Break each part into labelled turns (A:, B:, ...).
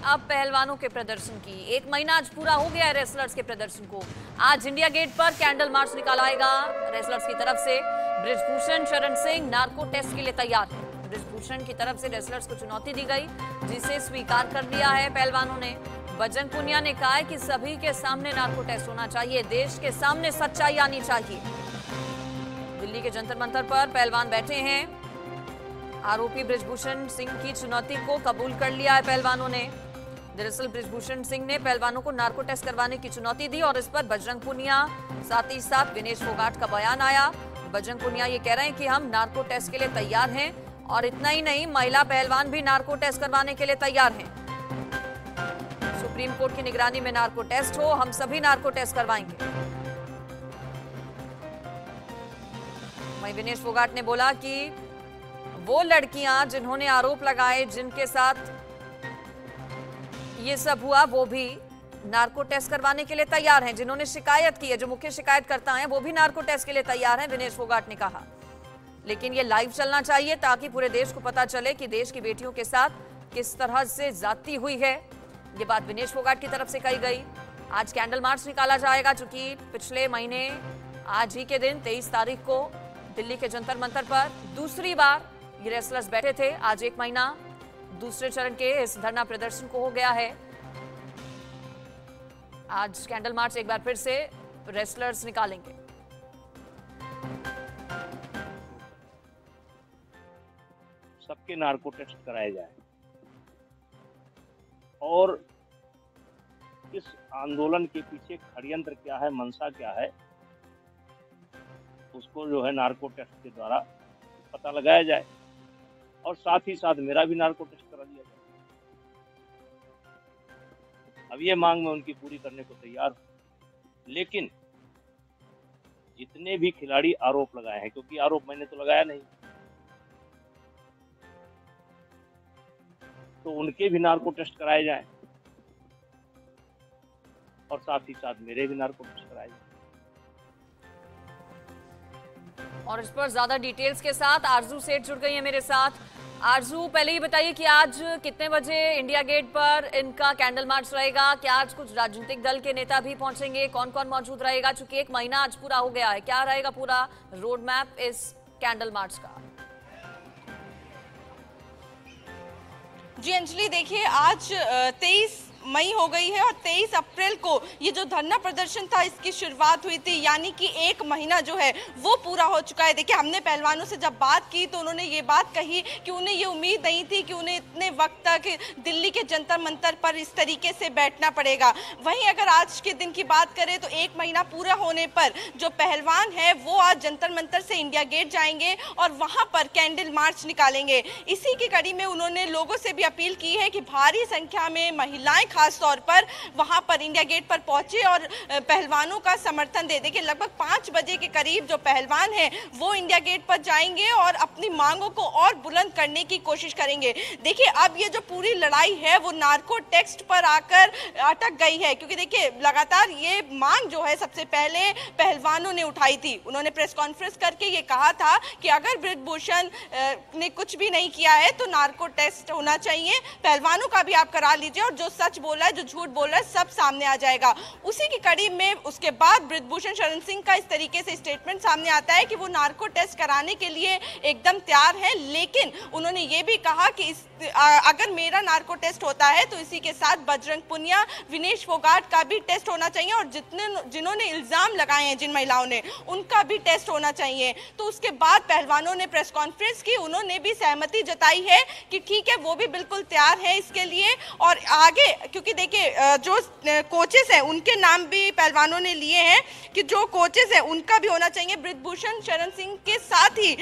A: अब पहलवानों के प्रदर्शन की। एक महीना आज पूरा हो गया है रेसलर्स के प्रदर्शन को। आज इंडिया गेट पर कैंडल मार्च निकालाएगा रेसलर्स की तरफ से। बृजभूषण शरण सिंह नार्को टेस्ट के लिए तैयार है। बृजभूषण की तरफ से रेसलर्स को चुनौती दी गई, जिसे स्वीकार कर लिया है पहलवानों ने। बजरंग पुनिया ने कहा है कि सभी के सामने नार्को टेस्ट होना चाहिए, देश के सामने सच्चाई आनी चाहिए। दिल्ली के जंतर मंतर पर पहलवान बैठे हैं। आरोपी बृजभूषण सिंह की चुनौती को कबूल कर लिया है पहलवानों ने। दरअसल बृजभूषण सिंह ने पहलवानों को नार्को टेस्ट करवाने की चुनौती दी और इस पर बजरंग पुनिया साथ ही साथ विनेश फोगाट का बयान आया। बजरंग पुनिया ये कह रहे हैं कि हम नार्को टेस्ट के लिए तैयार हैं और इतना ही नहीं, महिला पहलवान भी नार्को टेस्ट करवाने के लिए तैयार हैं। सुप्रीम कोर्ट की निगरानी में नार्को टेस्ट हो, हम सभी नार्को टेस्ट करवाएंगे। वहीं विनेश फोगाट ने बोला कि वो लड़कियां जिन्होंने आरोप लगाए, जिनके साथ ये सब हुआ, वो भी नार्को टेस्ट करवाने के लिए तैयार हैं। जिन्होंने शिकायत की है, जो मुख्य शिकायतकर्ता हैं, वो भी नार्को टेस्ट के लिए तैयार हैं, विनेश फोगाट ने कहा। लेकिन ये लाइव चलना चाहिए ताकि पूरे देश को पता चले कि देश की बेटियों के साथ किस तरह से ज्यादती हुई है। ये बात विनेश फोगाट की तरफ से कही गई। आज कैंडल मार्च निकाला जाएगा, चूंकि पिछले महीने आज ही के दिन 23 तारीख को दिल्ली के जंतर मंतर पर दूसरी बार ये रेसलर्स बैठे थे। आज एक महीना दूसरे चरण के इस धरना प्रदर्शन को हो गया है। आज कैंडल मार्च एक बार फिर से रेसलर्स निकालेंगे।
B: सबके नार्को टेस्ट कराए जाए और इस आंदोलन के पीछे षड्यंत्र क्या है, मंशा क्या है, उसको जो है नार्को टेस्ट के द्वारा पता लगाया जाए और साथ ही साथ मेरा भी नार्को टेस्ट करा दिया जाए। अब ये मांग मैं उनकी पूरी करने को तैयार हूं, लेकिन जितने भी खिलाड़ी आरोप लगाए हैं, क्योंकि आरोप मैंने तो लगाया नहीं, तो उनके भी नार्को टेस्ट कराए जाएं और साथ ही साथ मेरे भी नार्को टेस्ट कराए जाएं।
A: और इस पर ज्यादा डिटेल्स के साथ आरजू सेठ जुड़ गई है मेरे साथ। आरजू, पहले ही बताइए कि आज कितने बजे इंडिया गेट पर इनका कैंडल मार्च रहेगा? क्या आज कुछ राजनीतिक दल के नेता भी पहुंचेंगे? कौन कौन मौजूद रहेगा? चूंकि एक महीना आज पूरा हो गया है, क्या रहेगा पूरा रोड मैप इस कैंडल मार्च का?
C: जी अंजलि, देखिए आज 23 मई हो गई है और 23 अप्रैल को ये जो धरना प्रदर्शन था इसकी शुरुआत हुई थी, यानी कि एक महीना जो है वो पूरा हो चुका है। देखिए, हमने पहलवानों से जब बात की तो उन्होंने ये बात कही कि उन्हें ये उम्मीद नहीं थी कि उन्हें इतने वक्त तक दिल्ली के जंतर मंतर पर इस तरीके से बैठना पड़ेगा। वहीं अगर आज के दिन की बात करें तो एक महीना पूरा होने पर जो पहलवान है वो आज जंतर मंतर से इंडिया गेट जाएंगे और वहाँ पर कैंडल मार्च निकालेंगे। इसी की कड़ी में उन्होंने लोगों से भी अपील की है कि भारी संख्या में महिलाएं खास तौर पर वहां पर इंडिया गेट पर पहुंचे और पहलवानों का समर्थन दे। देखिए, लगभग 5 बजे के करीब जो पहलवान हैं वो इंडिया गेट पर जाएंगे और अपनी मांगों को और बुलंद करने की कोशिश करेंगे। देखिए, अब ये जो पूरी लड़ाई है वो नार्को टेस्ट पर आकर अटक गई है, क्योंकि देखिए लगातार ये मांग जो है सबसे पहले पहलवानों ने उठाई थी। उन्होंने प्रेस कॉन्फ्रेंस करके ये कहा था कि अगर बृजभूषण ने कुछ भी नहीं किया है तो नार्को टेस्ट होना चाहिए, पहलवानों का भी आप करा लीजिए और जो सच बोला है, जो झूठ बोल रहा है, सब सामने आ जाएगा। उसी की कड़ी में उसके बाद बृजभूषण शरण सिंह का इस तरीके से स्टेटमेंट सामने आता है कि वो नार्को टेस्ट कराने के लिए एकदम तैयार है, लेकिन उन्होंने ये भी कहा कि अगर मेरा नार्को टेस्ट होता है तो इसी के साथ बजरंग पुनिया, विनेश फोगाट का भी टेस्ट होना चाहिए और जिन्होंने इल्जाम लगाए हैं जिन महिलाओं ने, उनका भी टेस्ट होना चाहिए। तो उसके बाद पहलवानों ने प्रेस कॉन्फ्रेंस की, उन्होंने भी सहमति जताई है कि ठीक है, वो भी बिल्कुल तैयार है इसके लिए। और आगे, क्योंकि देखिए जो कोचेस हैं उनके नाम भी पहलवानों ने लिए हैं कि जो कोचेस हैं उनका भी होना चाहिए। बृजभूषण शरण सिंह के साथ ही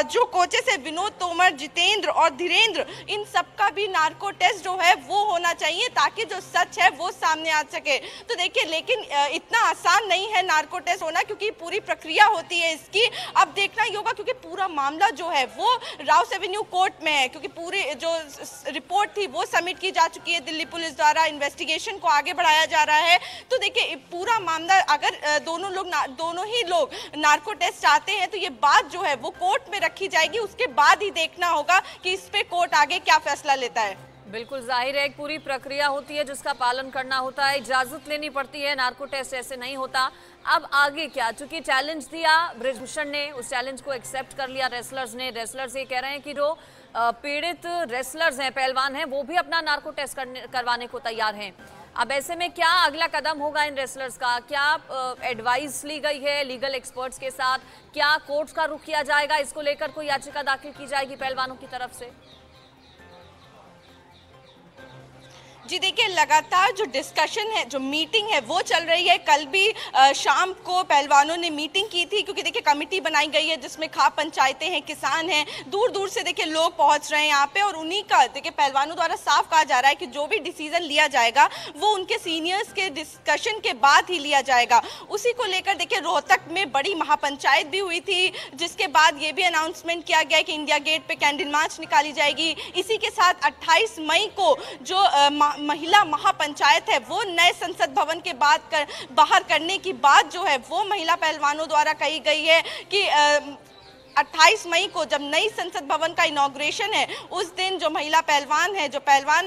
C: जो कोचेस हैं विनोद तोमर, जितेंद्र और धीरेन्द्र, इन सबका भी नार्को टेस्ट जो है वो होना चाहिए ताकि जो सच है वो सामने आ सके। तो देखिए, लेकिन इतना आसान नहीं है नार्को टेस्ट होना, क्योंकि पूरी प्रक्रिया होती है इसकी। अब देखना ही होगा, क्योंकि पूरा मामला जो है वो राउस एवेन्यू कोर्ट में है, क्योंकि पूरी जो रिपोर्ट थी वो सबमिट की जा चुकी है दिल्ली पुलिस द्वारा, इन्वेस्टिगेशन को आगे बढ़ाया जा रहा है। तो देखिए, पूरा मामला अगर दोनों ही लोग नार्को टेस्ट चाहते हैं तो ये बात जो है वो कोर्ट में रखी जाएगी, उसके बाद ही देखना होगा कि इस पे कोर्ट आगे क्या फैसला लेता है।
A: बिल्कुल जाहिर है, एक पूरी प्रक्रिया होती है जिसका पालन करना होता है, इजाजत लेनी पड़ती है, नार्को टेस्ट ऐसे नहीं होता। अब आगे क्या? चूंकि चैलेंज दिया बृजभूषण ने, उस चैलेंज को एक्सेप्ट कर लिया रेसलर्स ने। रेसलर्स ये कह रहे हैं कि जो पीड़ित रेसलर्स हैं, पहलवान हैं, वो भी अपना नार्को टेस्ट करवाने को तैयार हैं। अब ऐसे में क्या अगला कदम होगा इन रेसलर्स का? क्या एडवाइस ली गई है लीगल एक्सपर्ट्स के साथ? क्या कोर्ट का रुख किया जाएगा? इसको लेकर कोई याचिका दाखिल की जाएगी पहलवानों की तरफ से?
C: जी देखिए, लगातार जो डिस्कशन है, जो मीटिंग है वो चल रही है। कल भी शाम को पहलवानों ने मीटिंग की थी, क्योंकि देखिए कमेटी बनाई गई है जिसमें खाप पंचायतें हैं, किसान हैं, दूर दूर से देखिए लोग पहुंच रहे हैं यहाँ पे। और उन्हीं का देखिए पहलवानों द्वारा साफ कहा जा रहा है कि जो भी डिसीजन लिया जाएगा वो उनके सीनियर्स के डिस्कशन के बाद ही लिया जाएगा। उसी को लेकर देखिए रोहतक में बड़ी महापंचायत भी हुई थी, जिसके बाद ये भी अनाउंसमेंट किया गया कि इंडिया गेट पे कैंडल मार्च निकाली जाएगी। इसी के साथ 28 मई को जो महिला महापंचायत है वो नए संसद भवन के बाहर करने की बात जो है वो महिला पहलवानों द्वारा कही गई है कि 28 मई को जब नई संसद भवन का इनॉग्रेशन है, उस दिन जो महिला पहलवान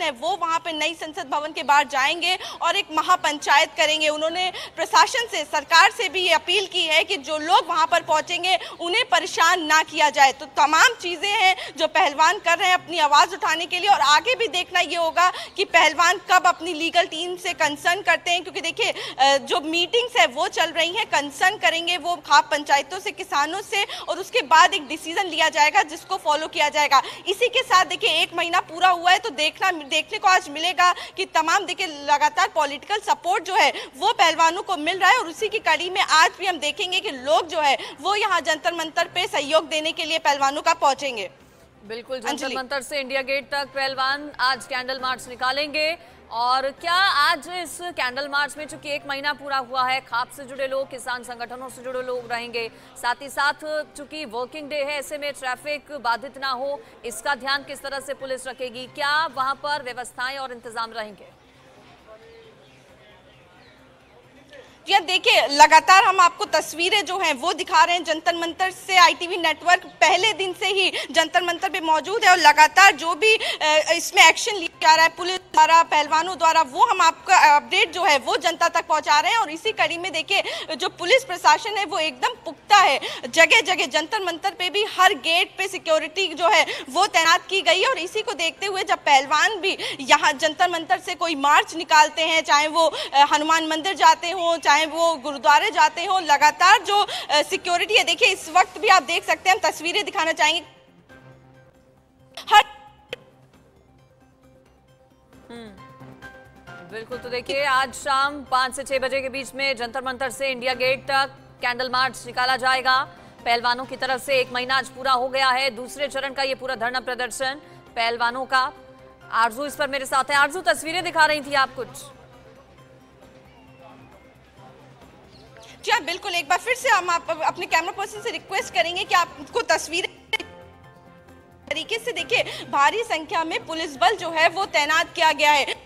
C: है वो वहां पे नई संसद भवन के बाहर जाएंगे और एक महापंचायत करेंगे। उन्होंने प्रशासन से, सरकार से भी ये अपील की है कि जो लोग वहां पर पहुंचेंगे उन्हें परेशान ना किया जाए। तो तमाम चीजें हैं जो पहलवान कर रहे हैं अपनी आवाज उठाने के लिए। और आगे भी देखना ये होगा कि पहलवान कब अपनी लीगल टीम से कंसर्न करते हैं, क्योंकि देखिए जो मीटिंग्स है वो चल रही है, कंसर्न करेंगे वो खाप पंचायतों से, किसानों से, और उसके बाद एक डिसीजन लिया जाएगा जिसको फॉलो किया जाएगा। इसी के साथ देखिए 1 महीना पूरा हुआ है, तो देखने को आज मिलेगा कि तमाम देखिए लगातार पॉलिटिकल सपोर्ट जो है वो पहलवानों को मिल रहा है। और उसी की कड़ी में आज भी हम देखेंगे कि लोग जो है वो यहाँ जंतर मंतर पे सहयोग देने के लिए पहलवानों का पहुंचेंगे।
A: बिल्कुल, जंतर मंतर से इंडिया गेट तक पहलवान आज कैंडल मार्च निकालेंगे। और क्या आज इस कैंडल मार्च में, चूंकि 1 महीना पूरा हुआ है, खाप से जुड़े लोग, किसान संगठनों से जुड़े लोग रहेंगे, साथ ही साथ चूंकि वर्किंग डे है, ऐसे में ट्रैफिक बाधित ना हो, इसका ध्यान किस तरह से पुलिस रखेगी? क्या वहां पर व्यवस्थाएं और इंतजाम रहेंगे?
C: जी देखिए, लगातार हम आपको तस्वीरें जो हैं वो दिखा रहे हैं जंतर मंतर से। आईटीवी नेटवर्क पहले दिन से ही जंतर मंतर पे मौजूद है और लगातार जो भी इसमें एक्शन लिया जा रहा है पुलिस द्वारा, पहलवानों द्वारा, वो हम आपका अपडेट जो है वो जनता तक पहुंचा रहे हैं। और इसी कड़ी में देखिए जो पुलिस प्रशासन है वो एकदम पुख्ता है। जगह जगह जंतर मंतर पे भी हर गेट पे सिक्योरिटी जो है वो तैनात की गई है। और इसी को देखते हुए जब पहलवान भी यहाँ जंतर मंतर से कोई मार्च निकालते हैं, चाहे वो हनुमान मंदिर जाते हो, चाहे वो गुरुद्वारे जाते हो, लगातार जो सिक्योरिटी है, देखिए इस वक्त भी आप देख सकते हैं, हम तस्वीरें दिखाना चाहेंगे।
A: बिल्कुल, तो देखिए आज शाम 5 से 6 बजे के बीच में जंतर मंतर से इंडिया गेट तक कैंडल मार्च निकाला जाएगा पहलवानों की तरफ से। 1 महीना आज पूरा हो गया है, दूसरे चरण का ये पूरा धरना प्रदर्शन पहलवानों का। आरजू इस पर मेरे साथ है। आरजू, तस्वीरें दिखा रही थी आप कुछ?
C: जी हाँ, बिल्कुल, एक बार फिर से हम अपने कैमरा पर्सन से रिक्वेस्ट करेंगे कि आपको तस्वीरें तरीके से देखिए। भारी संख्या में पुलिस बल जो है वो तैनात किया गया है।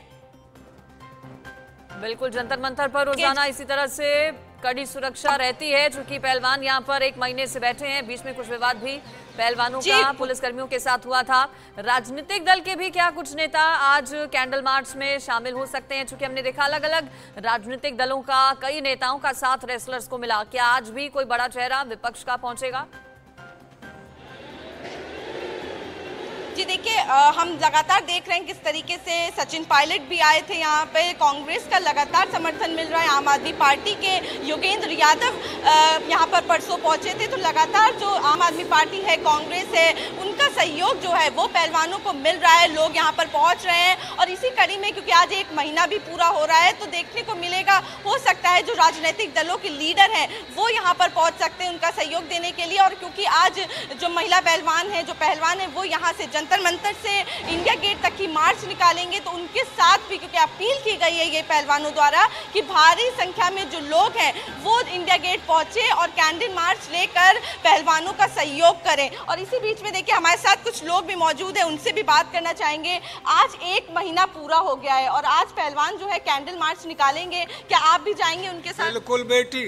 A: बिल्कुल, जंतर मंतर पर रोजाना इसी तरह से कड़ी सुरक्षा रहती है, चूंकि पहलवान यहाँ पर 1 महीने से बैठे हैं। बीच में कुछ विवाद भी पहलवानों का पुलिस कर्मियों के साथ हुआ था। राजनीतिक दल के भी क्या कुछ नेता आज कैंडल मार्च में शामिल हो सकते हैं? चूंकि हमने देखा अलग अलग राजनीतिक दलों का, कई नेताओं का साथ रेसलर्स को मिला। क्या आज भी कोई बड़ा चेहरा विपक्ष का पहुंचेगा?
C: जी देखिए, हम लगातार देख रहे हैं किस तरीके से सचिन पायलट भी आए थे यहाँ पे। कांग्रेस का लगातार समर्थन मिल रहा है। आम आदमी पार्टी के योगेंद्र यादव यहाँ पर परसों पहुंचे थे। तो लगातार जो आम आदमी पार्टी है, कांग्रेस है, उनका सहयोग जो है वो पहलवानों को मिल रहा है। लोग यहाँ पर पहुंच रहे हैं और इसी कड़ी में क्योंकि आज 1 महीना भी पूरा हो रहा है, तो देखने को मिलेगा, हो सकता है जो राजनीतिक दलों के लीडर हैं वो यहाँ पर पहुंच सकते हैं उनका सहयोग देने के लिए। और क्योंकि आज जो महिला पहलवान है, जो पहलवान है, वो यहाँ से जंतर मंतर से इंडिया गेट तक की मार्च निकालेंगे, तो उनके साथ भी क्योंकि अपील की गई है ये पहलवानों द्वारा कि भारी संख्या में जो लोग हैं वो इंडिया गेट पहुंचे और कैंडल मार्च लेकर पहलवानों का सहयोग करें। और इसी बीच में देखिए हमारे साथ कुछ लोग भी मौजूद हैं, उनसे भी बात करना चाहेंगे। आज 1 महीना पूरा हो गया है और आज पहलवान जो है कैंडल मार्च निकालेंगे, क्या आप भी जाएंगे उनके साथ?
D: बिल्कुल बेटी,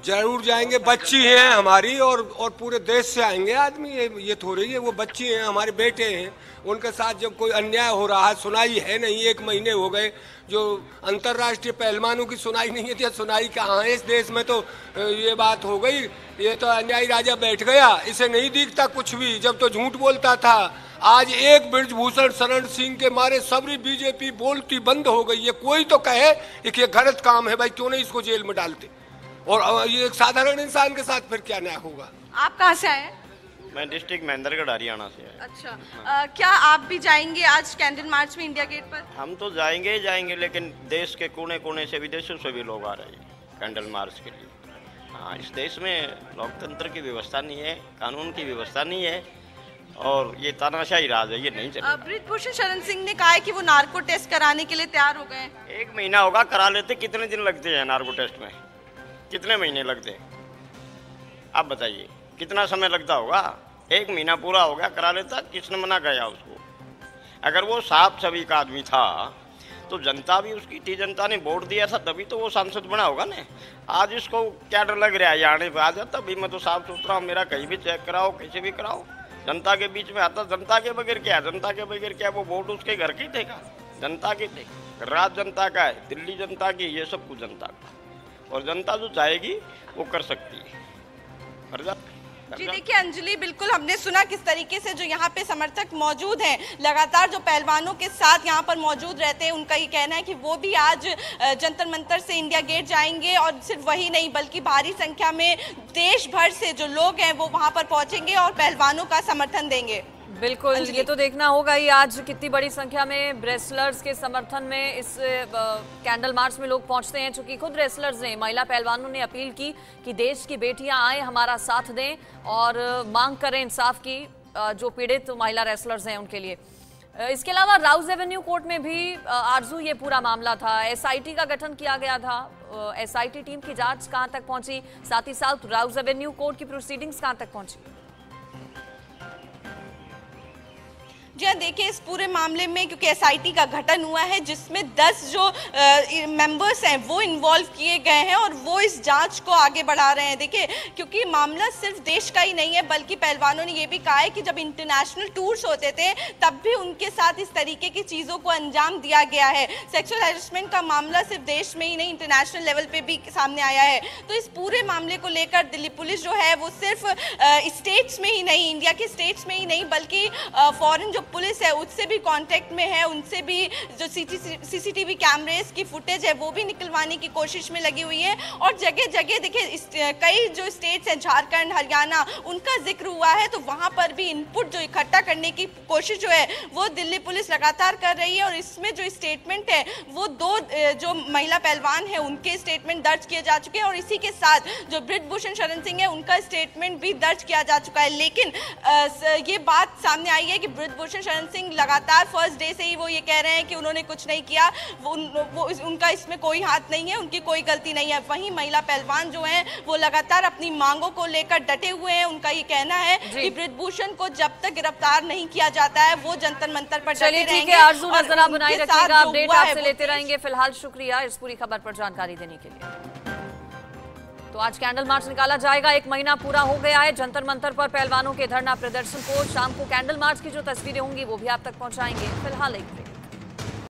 D: जरूर जाएंगे। बच्ची हैं हमारी और पूरे देश से आएंगे आदमी, ये थोड़ी है। वो बच्ची हैं, हमारे बेटे हैं, उनके साथ जब कोई अन्याय हो रहा है, सुनाई है नहीं, 1 महीने हो गए, जो अंतर्राष्ट्रीय पहलवानों की सुनाई नहीं है, तो सुनाई कहाँ है इस देश में? तो ये बात हो गई, ये तो अन्यायी राजा बैठ गया, इसे नहीं दिखता कुछ भी, जब तो झूठ बोलता था। आज एक बृजभूषण शरण सिंह के मारे सबरी बीजेपी बोलती बंद हो गई है। कोई तो कहे कि ये गलत काम है भाई, क्यों नहीं इसको जेल में डालते? और ये एक साधारण इंसान के साथ फिर क्या न्याय होगा?
C: आप कहाँ से आए?
E: मैं डिस्ट्रिक्ट महेंद्रगढ़ हरियाणा से है।
C: अच्छा, क्या आप भी जाएंगे आज कैंडल मार्च में इंडिया गेट पर?
E: हम तो जाएंगे ही जाएंगे, लेकिन देश के कोने कोने से, विदेशों से भी लोग आ रहे हैं कैंडल मार्च के लिए। हाँ, इस देश में लोकतंत्र की व्यवस्था नहीं है, कानून की व्यवस्था नहीं है, और ये तानाशाही राज है, ये नहीं चलेगा।
C: बृजभूषण शरण सिंह ने कहा है कि वो नार्को टेस्ट कराने के लिए तैयार हो गए।
E: 1 महीना होगा, करा लेते। कितने दिन लगते हैं नार्को टेस्ट में? कितने महीने लगते हैं? आप बताइए, कितना समय लगता होगा? 1 महीना पूरा हो गया, करा लेता। किसने मना किया उसको? अगर वो साफ छवि का आदमी था तो जनता भी उसकी थी, जनता ने वोट दिया था, तभी तो वो सांसद बना होगा ना। आज इसको क्या डर लग रहा है आने पे? आ जाता भी, मैं तो साफ सुथरा हूँ, मेरा कहीं भी चेक कराओ, कैसे भी कराओ, जनता के बीच में आता। जनता के बगैर क्या? जनता के बगैर क्या? वो वोट उसके घर की देगा, जनता की देगा। राज्य जनता का है, दिल्ली जनता की, ये सब कुछ जनता का, और जनता जो चाहेगी वो कर सकती है।
C: जी देखिए अंजलि, बिल्कुल हमने सुना किस तरीके से जो यहाँ पे समर्थक मौजूद हैं, लगातार जो पहलवानों के साथ यहाँ पर मौजूद रहते हैं, उनका ये कहना है कि वो भी आज जंतर मंतर से इंडिया गेट जाएंगे, और सिर्फ वही नहीं बल्कि भारी संख्या में देश भर से जो लोग हैं वो वहाँ पर पहुँचेंगे और पहलवानों का समर्थन देंगे।
A: बिल्कुल, ये तो देखना होगा ही आज कितनी बड़ी संख्या में रेसलर्स के समर्थन में इस कैंडल मार्च में लोग पहुंचते हैं। चूंकि खुद रेसलर्स ने, महिला पहलवानों ने अपील की कि देश की बेटियां आए, हमारा साथ दें और मांग करें इंसाफ की, जो पीड़ित महिला रेसलर्स हैं उनके लिए। इसके अलावा राउज एवेन्यू कोर्ट में भी आरजू ये पूरा मामला था, SIT का गठन किया गया था। SIT टीम की जांच कहां तक पहुंची, साथ ही साथ राउज एवेन्यू कोर्ट की प्रोसीडिंग्स कहां तक पहुंची?
C: जी हाँ, देखिए इस पूरे मामले में क्योंकि SIT का गठन हुआ है जिसमें 10 जो मेंबर्स हैं वो इन्वॉल्व किए गए हैं और वो इस जांच को आगे बढ़ा रहे हैं। देखिए क्योंकि मामला सिर्फ देश का ही नहीं है, बल्कि पहलवानों ने ये भी कहा है कि जब इंटरनेशनल टूर्स होते थे तब भी उनके साथ इस तरीके की चीज़ों को अंजाम दिया गया है। सेक्सुअल हैरेसमेंट का मामला सिर्फ देश में ही नहीं, इंटरनेशनल लेवल पे भी सामने आया है। तो इस पूरे मामले को लेकर दिल्ली पुलिस जो है वो सिर्फ स्टेट्स में ही नहीं, इंडिया के स्टेट्स में ही नहीं, बल्कि फॉरेन जो पुलिस है उससे भी कांटेक्ट में है, उनसे भी जो CCTV कैमरेस की फुटेज है वो भी निकलवाने की कोशिश में लगी हुई है। और जगह जगह देखिए कई जो स्टेट्स हैं, झारखंड, हरियाणा, उनका जिक्र हुआ है, तो वहां पर भी इनपुट जो इकट्ठा करने की कोशिश जो है वो दिल्ली पुलिस लगातार कर रही है। और इसमें जो स्टेटमेंट है वो 2 जो महिला पहलवान है उनके स्टेटमेंट दर्ज किए जा चुके हैं, और इसी के साथ जो बृजभूषण शरण सिंह है उनका स्टेटमेंट भी दर्ज किया जा चुका है। लेकिन ये बात सामने आई है कि बृजभूषण शरण सिंह लगातार फर्स्ट डे से ही वो ये कह रहे हैं कि उन्होंने कुछ नहीं किया, उनका इसमें कोई हाथ नहीं है, उनकी कोई गलती नहीं है। वहीं महिला पहलवान जो हैं वो लगातार अपनी मांगों को लेकर डटे हुए हैं। उनका ये कहना है कि बृजभूषण को जब तक गिरफ्तार नहीं किया जाता है वो जंतर मंतर पर डटे रहेंगे।
A: आरजू नजर बनाए रखिएगा, अपडेट आपसे लेते रहेंगे। फिलहाल शुक्रिया इस पूरी खबर पर जानकारी देने के लिए। तो आज कैंडल मार्च निकाला जाएगा, 1 महीना पूरा हो गया है जंतर मंतर पर पहलवानों के धरना प्रदर्शन को। शाम को कैंडल मार्च की जो तस्वीरें होंगी वो भी आप तक पहुंचाएंगे। फिलहाल एक